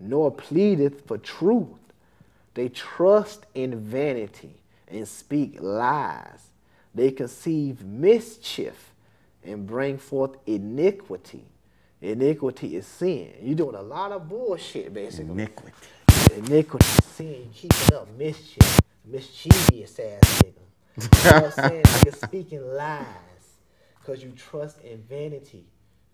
nor pleadeth for truth. They trust in vanity and speak lies. They conceive mischief and bring forth iniquity. Iniquity is sin. You're doing a lot of bullshit, basically. Iniquity. Iniquity is sin. You keeping up mischief. Mischievous ass nigga. You know what I'm saying? Nigga speaking lies. Because you trust in vanity.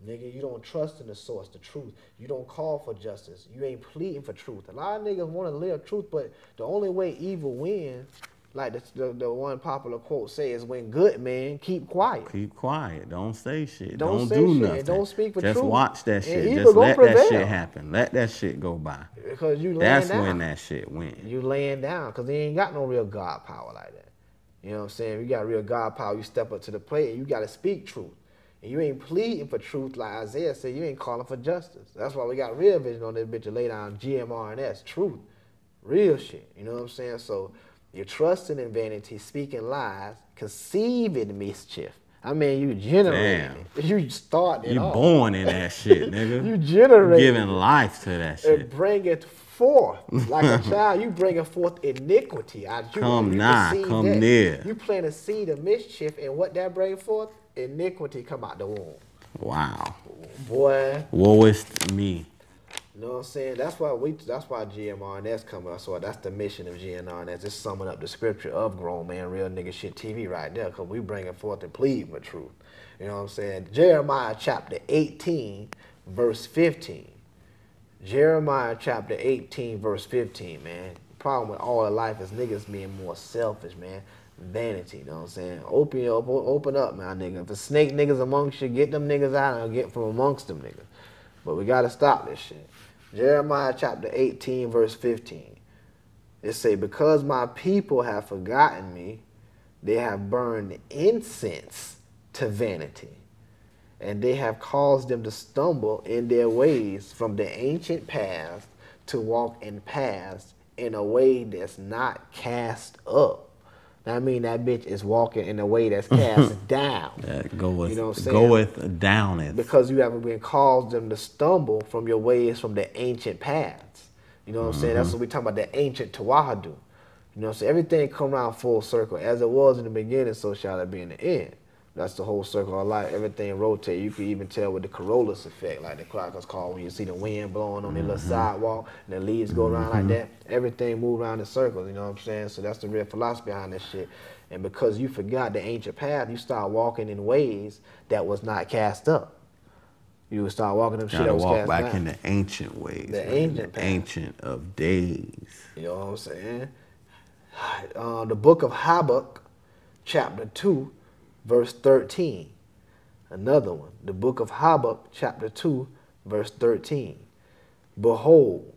Nigga, you don't trust in the source, the truth. You don't call for justice. You ain't pleading for truth. A lot of niggas want to live truth, but the only way evil wins, like the one popular quote says, when good men keep quiet. Keep quiet. Don't say shit. Don't do shit. nothing. Don't speak for Just truth. watch that And shit. evil Just gonna let prevail. that shit happen. Let that shit go by. Because you laying That's down. when that shit wins. You laying down, because they ain't got no real God power like that. You know what I'm saying? If you got real God power, you step up to the plate and you got to speak truth. And you ain't pleading for truth like Isaiah said. You ain't calling for justice. That's why we got real vision on this bitch to lay down GMRNS, truth, real shit. You know what I'm saying? So you're trusting in vanity, speaking lies, conceiving mischief. I mean, you generating it. You starting it You off. born in that shit, nigga. You generating giving life to that shit. And bring it forth. Like a child, you bringing forth iniquity. Come nigh, come that. near. You plant a seed of mischief, and what that bring forth? Iniquity come out the womb. Wow. Boy. Woe is me. You know what I'm saying? That's why GMRNS come up. So that's the mission of GMRNS. It's summing up the scripture of Grown Man Real Nigga Shit TV right there, because we bringing forth and plead for truth. You know what I'm saying? Jeremiah chapter 18, verse 15. Jeremiah chapter 18, verse 15, man. The problem with all of life is niggas being more selfish, man. Vanity, you know what I'm saying? Open up, man, nigga. If the snake niggas amongst you, get them niggas out and get from amongst them niggas. But we got to stop this shit. Jeremiah chapter 18, verse 15. It say, because my people have forgotten me, they have burned incense to vanity, and they have caused them to stumble in their ways from the ancient past to walk in paths in a way that's not cast up. I mean, that bitch is walking in a way that's cast down. That goeth, you know what I'm saying? goeth downeth. Because you haven't been caused them to stumble from your ways from the ancient paths. You know what I'm saying? That's what we talking about, the ancient Tawahadu. You know what I'm saying? Everything come around full circle. As it was in the beginning, so shall it be in the end. That's the whole circle of life. Everything rotates. You can even tell with the Corollas effect, like the clock is called when you see the wind blowing on the little sidewalk and the leaves go around like that. Everything move around in circles, you know what I'm saying? So that's the real philosophy behind this shit. And because you forgot the ancient path, you start walking in ways that was not cast up. You would start walking them shit that was cast walk back down. in the ancient ways. The ancient path. Ancient of days. You know what I'm saying? The book of Habakkuk, chapter 2, verse 13. Another one. The book of Habakkuk, chapter 2, verse 13. Behold,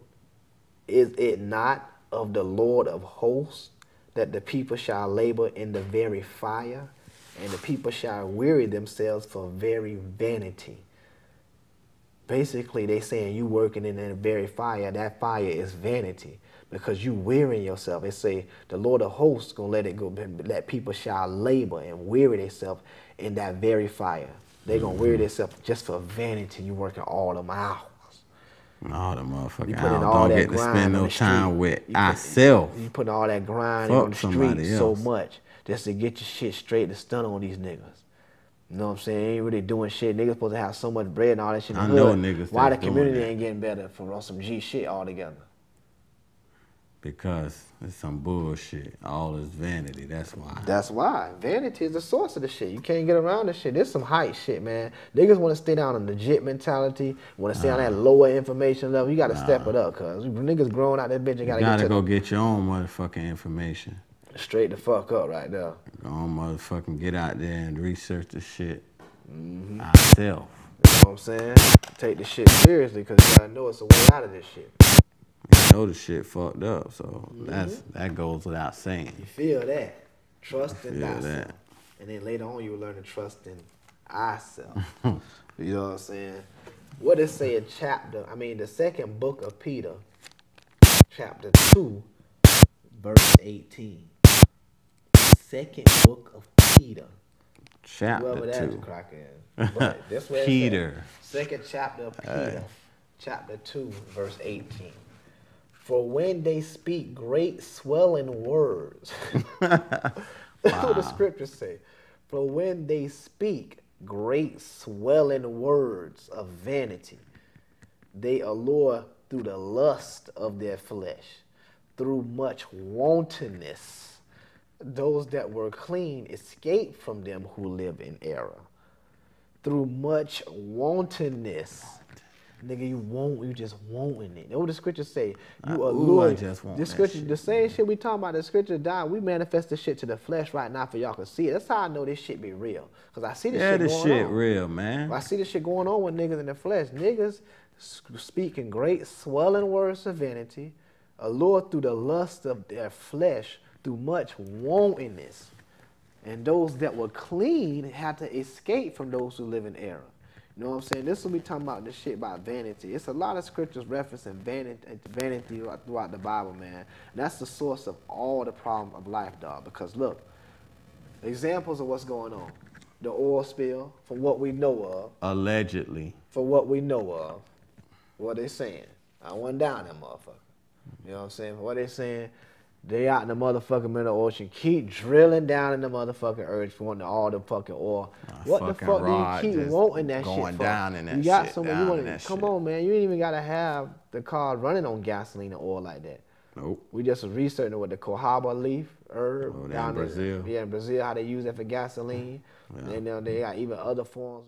is it not of the Lord of hosts that the people shall labor in the very fire, and the people shall weary themselves for very vanity? Basically, they saying you working in the very fire. That fire is vanity, because you wearying yourself. They say the Lord of hosts gonna let it go, let people shall labor and weary themselves in that very fire. They gonna weary themselves just for vanity. You working all them hours. All the motherfucking hours don't get to spend no time with ourselves. You putting all that grind Fuck on the street so else. much just to get your shit straight to stun on these niggas. You know what I'm saying? They ain't really doing shit. Niggas supposed to have so much bread and all that shit in the hood. I know niggas. Why the community ain't getting better from some G shit altogether? Because it's some bullshit. All is vanity. That's why. That's why. Vanity is the source of the shit. You can't get around this shit. There's some hype shit, man. Niggas want to stay down on legit mentality, want to stay on that lower information level. You got to step it up, cuz niggas growing out that bitch. You got to go get your own motherfucking information. Straight the fuck up right there. Go on, motherfucking get out there and research the shit You ourselves. know what I'm saying? Take this shit seriously, because you got to know it's a way out of this shit. You know the shit fucked up, so that goes without saying. You feel that. Trust in thyself. And then later on you will learn to trust in ourself. You know what I'm saying? What it say in the second book of Peter, chapter 2, verse 18. Second book of Peter. Chapter 2. But this way Peter. Second chapter of Peter, chapter 2, verse 18. For when they speak great swelling words, that's what the scriptures say. For when they speak great swelling words of vanity, they allure through the lust of their flesh, through much wantonness. Those that were clean escape from them who live in error. Through much wantonness. Nigga, you just wanting it. That's what the scriptures say. You allure. I just want the scripture, the same shit we talking about, the scripture died. We manifest this shit to the flesh right now for y'all can see it. That's how I know this shit be real. Because I see this shit going on. Yeah, this shit real, man. I see this shit going on with niggas in the flesh. Niggas speaking great swelling words of vanity, allure through the lust of their flesh, through much wantingness. And those that were clean had to escape from those who live in error. You know what I'm saying? This will be talking about this shit about vanity. It's a lot of scriptures referencing vanity throughout the Bible, man. And that's the source of all the problems of life, dog. Because look, examples of what's going on. The oil spill, from what we know of. Allegedly. For what we know of. What they saying. I went down that motherfucker. You know what I'm saying? For what they saying. They out in the motherfucking middle ocean, keep drilling down in the motherfucking earth, wanting all the fucking oil. What the fuck do you keep wanting that shit for? Going down in that you got shit. someone you want to come on, man. You ain't even gotta have the car running on gasoline and oil like that. Nope. We just was researching with the cohaba leaf herb down in Brazil. Yeah, in Brazil, how they use that for gasoline. Yeah. And then they got even other forms.